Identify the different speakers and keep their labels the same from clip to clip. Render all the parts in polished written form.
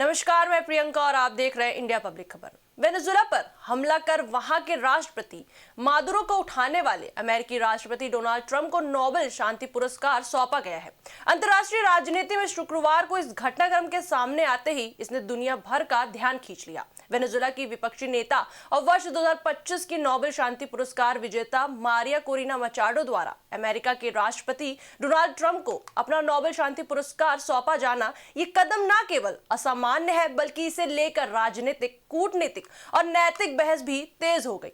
Speaker 1: नमस्कार, मैं प्रियंका और आप देख रहे हैं इंडिया पब्लिक खबर। वेनेजुएला पर हमला कर वहां के राष्ट्रपति मादुरो को उठाने वाले अमेरिकी राष्ट्रपति डोनाल्ड ट्रंप को नोबेल शांति पुरस्कार सौंपा गया है। अंतर्राष्ट्रीय राजनीति में शुक्रवार को इस घटनाक्रम के सामने आते ही इसने दुनिया भर का ध्यान खींच लिया। वेनेजुएला की विपक्षी नेता और वर्ष 2025 की नोबेल शांति पुरस्कार विजेता मारिया कोरिना मचाडो द्वारा अमेरिका के राष्ट्रपति डोनाल्ड ट्रंप को अपना नोबेल शांति पुरस्कार सौंपा जाना ये कदम न केवल असामान्य है बल्कि इसे लेकर राजनीतिक, कूटनीतिक और नैतिक बहस भी तेज हो गई।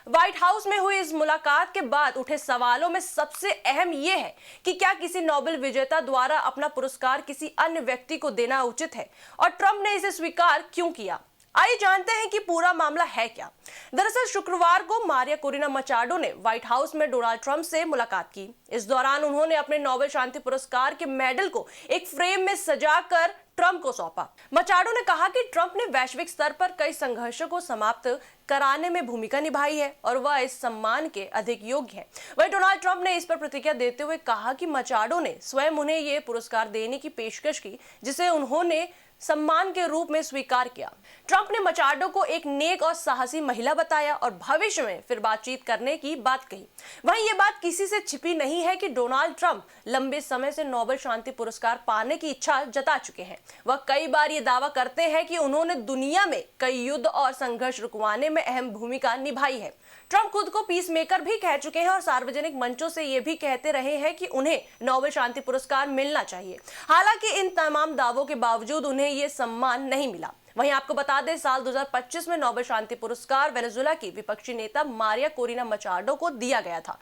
Speaker 1: व्हाइट हाउस में हुई इस मुलाकात के बाद उठे सवालों में सबसे अहम यह है कि क्या किसी नोबेल विजेता द्वारा अपना पुरस्कार किसी अन्य व्यक्ति को देना उचित है और ट्रंप ने इसे स्वीकार क्यों किया। आइए जानते हैं कि पूरा मामला है क्या। दरअसल शुक्रवार को मारिया कोरिना मचाडो ने व्हाइट हाउस में डोनाल्ड ट्रंप से मुलाकात की। इस दौरान उन्होंने अपने नोबेल शांति पुरस्कार के मेडल को एक फ्रेम में सजाकर ट्रंप को सौंपा। मचाडो ने कहा कि ट्रंप ने वैश्विक स्तर पर कई संघर्षों को समाप्त कराने में भूमिका निभाई है और वह इस सम्मान के अधिक योग्य है। वहीं डोनाल्ड ट्रंप ने इस पर प्रतिक्रिया देते हुए कहा कि मचाडो ने स्वयं उन्हें यह पुरस्कार देने की पेशकश की जिसे उन्होंने सम्मान के रूप में स्वीकार किया। ट्रंप ने मचाडो को एक नेक और साहसी महिला बताया और भविष्य में फिर बातचीत करने की बात कही। वहीं ये बात किसी से छिपी नहीं है कि डोनाल्ड ट्रंप लंबे समय से नोबेल शांति पुरस्कार पाने की इच्छा जता चुके हैं। वह कई बार ये दावा करते हैं कि उन्होंने दुनिया में कई युद्ध और संघर्ष रुकवाने में अहम भूमिका निभाई है। ट्रंप खुद को पीस मेकर भी कह चुके हैं और सार्वजनिक मंचों से ये भी कहते रहे हैं कि उन्हें नोबेल शांति पुरस्कार मिलना चाहिए। हालांकि इन तमाम दावों के बावजूद उन्हें ये सम्मान नहीं मिला। वहीं आपको बता दें, साल 2025 में नोबेल शांति पुरस्कार वेनेजुएला की विपक्षी नेता मारिया कोरिना मचाडो को दिया गया था।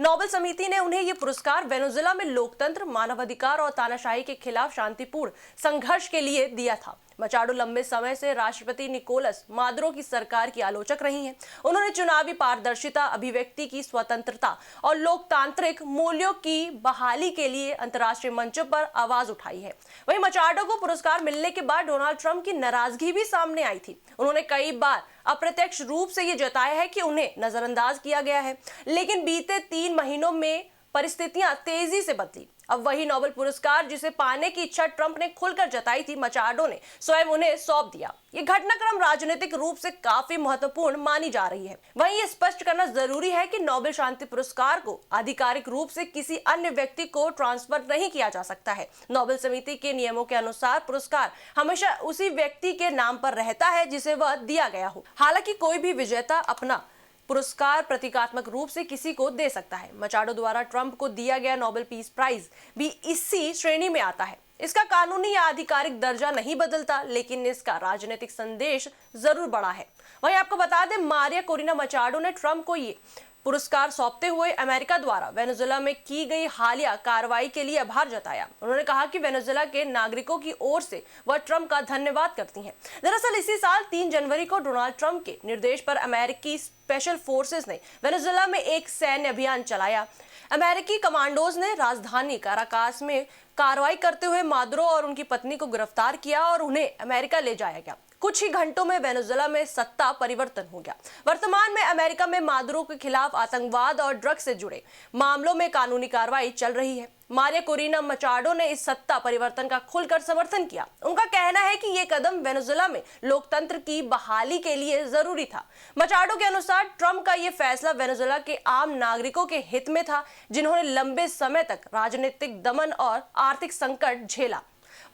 Speaker 1: नोबेल समिति ने उन्हें यह पुरस्कार वेनेजुएला में लोकतंत्र, मानवाधिकार और तानाशाही के खिलाफ शांतिपूर्ण संघर्ष के लिए दिया था। मचाडो लंबे समय से राष्ट्रपति निकोलस मादुरो की सरकार की आलोचक रही हैं। उन्होंने चुनावी पारदर्शिता, अभिव्यक्ति की स्वतंत्रता और लोकतांत्रिक मूल्यों की बहाली के लिए अंतर्राष्ट्रीय मंचों पर आवाज उठाई है। वहीं मचाडो को पुरस्कार मिलने के बाद डोनाल्ड ट्रंप की नाराजगी भी सामने आई थी। उन्होंने कई बार अप्रत्यक्ष रूप से ये जताया है कि उन्हें नजरअंदाज किया गया है, लेकिन बीते 3 महीनों में परिस्थितियां तेजी से बदली। अब वही नोबेल पुरस्कार जिसे पाने की इच्छा ट्रंप ने खुलकर जताई थी, मचाडो ने स्वयं उन्हें सौंप दिया। ये घटनाक्रम राजनीतिक रूप से काफी महत्वपूर्ण मानी जा रही है। वहीं ये स्पष्ट करना जरूरी है कि नोबेल शांति पुरस्कार को आधिकारिक रूप से किसी अन्य व्यक्ति को ट्रांसफर नहीं किया जा सकता है। नोबेल समिति के नियमों के अनुसार पुरस्कार हमेशा उसी व्यक्ति के नाम पर रहता है जिसे वह दिया गया हो। हालांकि कोई भी विजेता अपना पुरस्कार प्रतीकात्मक रूप से किसी को दे सकता है। मचाडो द्वारा ट्रंप को दिया गया नोबेल पीस प्राइज भी इसी श्रेणी में आता है। इसका कानूनी या आधिकारिक दर्जा नहीं बदलता, लेकिन इसका राजनीतिक संदेश जरूर बड़ा है। वहीं आपको बता दें, मारिया कोरिना मचाडो ने ट्रंप को ये पुरस्कार सौंपते हुए अमेरिका द्वारा वेनेजुएला में की गई हालिया कार्रवाई के लिए आभार जताया। उन्होंने कहा कि वेनेजुएला के नागरिकों की ओर से वह ट्रंप का धन्यवाद करती हैं। दरअसल इसी साल 3 जनवरी को डोनाल्ड ट्रंप के निर्देश पर अमेरिकी स्पेशल फोर्सेस ने वेनेजुएला में एक सैन्य अभियान चलाया। अमेरिकी कमांडोज ने राजधानी काराकास में कार्रवाई करते हुए मादुरो और उनकी पत्नी को गिरफ्तार किया और उन्हें अमेरिका ले जाया गया। कुछ ही घंटों में वेनेजुएला में सत्ता परिवर्तन हो गया। वर्तमान में अमेरिका में मादुरो के खिलाफ आतंकवाद और ड्रग्स से जुड़े मामलों में कानूनी कार्रवाई चल रही है। मारिया कोरिना मचाडो ने इस सत्ता परिवर्तन का खुलकर समर्थन किया। उनका कहना है कि ये कदम वेनेजुएला में लोकतंत्र की बहाली के लिए जरूरी था। मचाडो के अनुसार ट्रंप का ये फैसला वेनेजुएला के आम नागरिकों के हित में था, जिन्होंने लंबे समय तक राजनीतिक दमन और आर्थिक संकट झेला।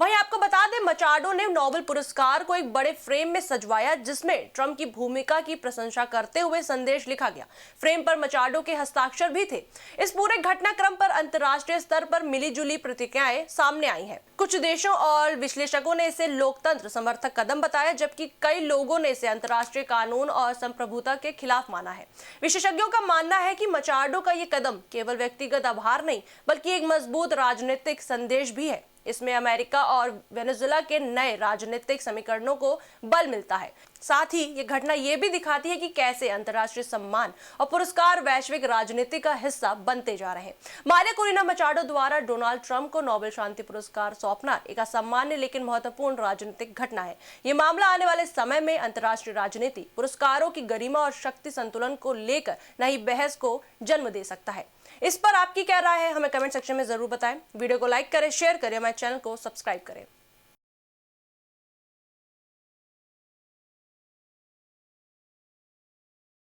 Speaker 1: वहीं आपको बता दें, मचाडो ने नोबेल पुरस्कार को एक बड़े फ्रेम में सजवाया जिसमें ट्रंप की भूमिका की प्रशंसा करते हुए संदेश लिखा गया। फ्रेम पर मचाडो के हस्ताक्षर भी थे। इस पूरे घटनाक्रम पर अंतर्राष्ट्रीय स्तर पर मिलीजुली प्रतिक्रियाएं सामने आई हैं। कुछ देशों और विश्लेषकों ने इसे लोकतंत्र समर्थक कदम बताया, जबकि कई लोगों ने इसे अंतर्राष्ट्रीय कानून और संप्रभुता के खिलाफ माना है। विशेषज्ञों का मानना है कि मचाडो का ये कदम केवल व्यक्तिगत आभार नहीं बल्कि एक मजबूत राजनीतिक संदेश भी है। इसमें अमेरिका और वेनेजुएला के नए राजनीतिक समीकरणों को बल मिलता है। साथ ही ये घटना ये भी दिखाती है कि कैसे अंतर्राष्ट्रीय सम्मान और पुरस्कार वैश्विक राजनीति का हिस्सा बनते जा रहे हैं। मारिया कोरिना मचाडो द्वारा डोनाल्ड ट्रंप को नोबेल शांति पुरस्कार सौंपना एक असामान्य लेकिन महत्वपूर्ण राजनीतिक घटना है। ये मामला आने वाले समय में अंतर्राष्ट्रीय राजनीति, पुरस्कारों की गरिमा और शक्ति संतुलन को लेकर नई बहस को जन्म दे सकता है। इस पर आपकी क्या राय है, हमें कमेंट सेक्शन में जरूर बताएं। वीडियो को लाइक करें, शेयर करें, हमारे चैनल को सब्सक्राइब करें।